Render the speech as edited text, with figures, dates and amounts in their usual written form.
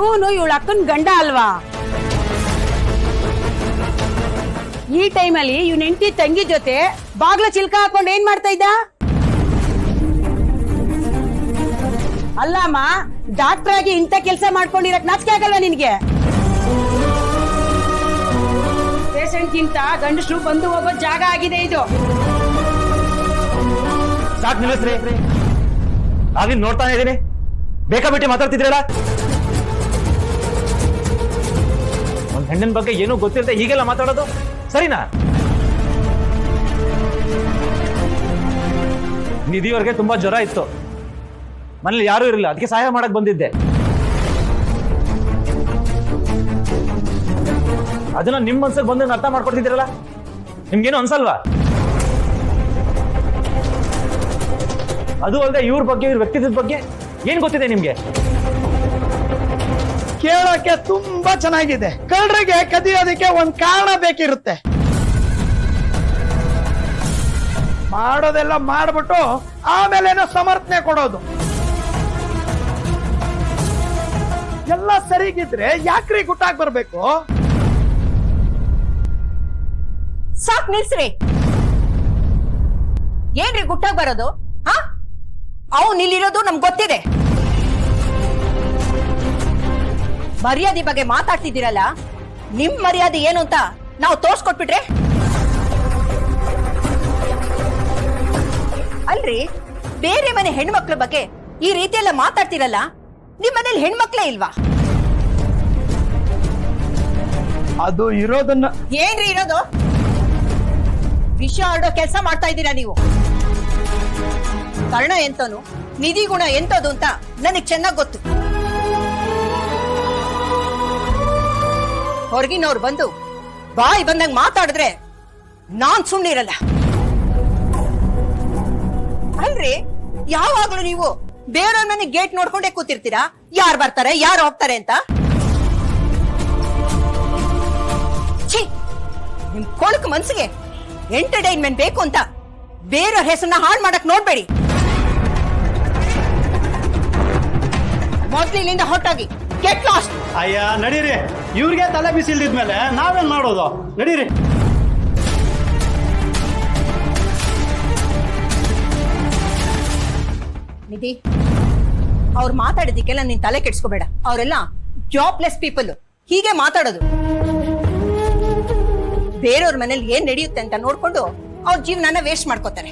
ಇವನು ಇವಳ ಅಕ್ಕನ್ ಗಂಡ ಅಲ್ವಾ? ಈ ಟೈಮಲ್ಲಿ ಇವ್ನ ಹೆಂಡತಿ ತಂಗಿ ಜೊತೆ ಬಾಗ್ಲ ಚಿಲ್ಕ ಹಾಕೊಂಡು ಏನ್ ಮಾಡ್ತಾ ಇದ್ದ? ಅಲ್ಲಮ್ಮ, ಡಾಕ್ಟರ್ ಆಗಿ ಇಂಥ ಕೆಲಸ ಮಾಡ್ಕೊಂಡಿರಕ್ ನಾಚಿಕೆ ಆಗಲ್ವಾ ನಿನ್ಗೆ? ಪೇಷಂಟ್ ಗಿಂತ ಗಂಡಸರು ಬಂದು ಹೋಗೋ ಜಾಗ ಆಗಿದೆ ಇದು. ಸಾಕ್ ನಿಲ್ಲಿಸ್ರಿ. ನಾವಿನ್ ನೋಡ್ತಾನೆ ಇದೀನಿ, ಬೇಕಾಬಿಟ್ಟಿ ಮಾತಾಡ್ತಿದ್ರಲ್ಲ. ಒಂದ್ ಹೆಣ್ಣಿನ ಬಗ್ಗೆ ಏನೂ ಗೊತ್ತಿಲ್ಲದೆ ಹೀಗೆಲ್ಲ ಮಾತಾಡೋದು ಸರಿನಾ? ನಿಧಿಯವ್ರಿಗೆ ತುಂಬಾ ಜ್ವರ ಇತ್ತು, ಮನೇಲಿ ಯಾರು ಇರಲಿಲ್ಲ, ಅದಕ್ಕೆ ಸಹಾಯ ಮಾಡಕ್ ಬಂದಿದ್ದೆ. ಅದನ್ನ ನಿಮ್ ಮನ್ಸಿಗೆ ಬಂದಂಗೆ ಅರ್ಥ ಮಾಡ್ಕೊಡ್ತಿದ್ದೀರಲ್ಲ, ನಿಮ್ಗೇನು ಅನ್ಸಲ್ವಾ? ಅದು ಅಲ್ಲದೆ ಇವ್ರ ಬಗ್ಗೆ, ಇವ್ರ ವ್ಯಕ್ತಿತ್ವದ ಬಗ್ಗೆ ಏನ್ ಗೊತ್ತಿದೆ ನಿಮ್ಗೆ? ಕೇಳೋಕೆ ತುಂಬಾ ಚೆನ್ನಾಗಿದೆ. ಕಳ್ಳರಿಗೆ ಕದಿಯೋದಕ್ಕೆ ಒಂದ್ ಕಾರಣ ಬೇಕಿರುತ್ತೆ. ಮಾಡೋದೆಲ್ಲ ಮಾಡ್ಬಿಟ್ಟು ಆಮೇಲೇನೋ ಸಮರ್ಥನೆ ಕೊಡೋದು. ಎಲ್ಲ ಸರಿಗಿದ್ರೆ ಯಾಕ್ರಿ ಗುಟ್ಟಾಗ್ ಬರ್ಬೇಕು? ಸಾಕ್ ನಿಲ್ಸ್ರಿ. ಏನ್ರಿ ಗುಟ್ಟಾಗ್ ಬರೋದು? ಅವ್ನು ಇಲ್ಲಿರೋದು ನಮ್ಗೆ ಗೊತ್ತಿದೆ. ಮರ್ಯಾದೆ ಬಗ್ಗೆ ಮಾತಾಡ್ತಿದ್ದೀರಲ್ಲ, ನಿಮ್ ಮರ್ಯಾದೆ ಏನು ಅಂತ ನಾವು ತೋರ್ಸ್ಕೊಟ್ಬಿಟ್ರೆ? ಅಲ್ರಿ, ಬೇರೆ ಮನೆ ಹೆಣ್ಮಕ್ಳ ಬಗ್ಗೆ ಈ ರೀತಿ ಎಲ್ಲ ಮಾತಾಡ್ತಿರಲ್ಲ, ನಿಮ್ ಮನೇಲಿ ಹೆಣ್ಮಕ್ಳೇ ಇಲ್ವಾ? ಅದು ಇರೋದನ್ನ ಏನ್ರಿ ಇರೋದು? ವಿಷ ಆಡೋ ಕೆಲಸ ಮಾಡ್ತಾ ಇದ್ದೀರಾ ನೀವು. ಕರ್ಣ ಎಂತನು, ನಿಧಿ ಗುಣ ಎಂತದು ಅಂತ ನನಗ್ ಚೆನ್ನಾಗ್ ಗೊತ್ತು. ಹೊರಗಿನವ್ರು ಬಂದು ಬಾಯಿ ಬಂದಂಗ್ ಮಾತಾಡಿದ್ರೆ ನಾನ್ ಸುಮ್ಮನಿರಲ್ಲ. ಅಲ್ರಿ, ಯಾವಾಗ್ಲೂ ನೀವು ಬೇರೆಯವ್ರ ಮನೆ ಗೇಟ್ ನೋಡ್ಕೊಂಡೇ ಕೂತಿರ್ತೀರಾ, ಯಾರು ಬರ್ತಾರೆ ಯಾರು ಹೋಗ್ತಾರೆ ಅಂತ. ಛೀ, ನಿಮ್ ಕೊಳಕು ಮನ್ಸಿಗೆ ಎಂಟರ್ಟೈನ್ಮೆಂಟ್ ಬೇಕು ಅಂತ ಬೇರೆಯವ್ರ ಹೆಸರನ್ನ ಹಾಳು ಮಾಡಕ್ ನೋಡ್ಬೇಡಿ. ಮೊದ್ಲು ಇಲ್ಲಿಂದ ಹೊರಟೋಗಿ, ಗೆಟ್ ಲಾಸ್ಟ್. ಅಯ್ಯ ನಡೀರಿ, ಇವ್ರಿಗೆ ತಲೆ ಬಿಸಿಲ್ದಿದ್ಮೇಲೆ ನಾವೇನ್ ಮಾಡೋದು? ನಡೀರಿ. ನಿಧಿ, ಅವ್ರು ಮಾತಾಡಿದಕ್ಕೆಲ್ಲ ನೀನ್ ತಲೆ ಕೆಡ್ಸ್ಕೋಬೇಡ. ಅವರೆಲ್ಲ ಜಾಬ್ಲೆಸ್ ಪೀಪಲ್, ಹೀಗೆ ಮಾತಾಡೋದು. ಬೇರೆಯವ್ರ ಮನೇಲಿ ಏನ್ ನಡೆಯುತ್ತೆ ಅಂತ ನೋಡ್ಕೊಂಡು ಅವ್ರ ಜೀವನನ ವೇಸ್ಟ್ ಮಾಡ್ಕೋತಾರೆ.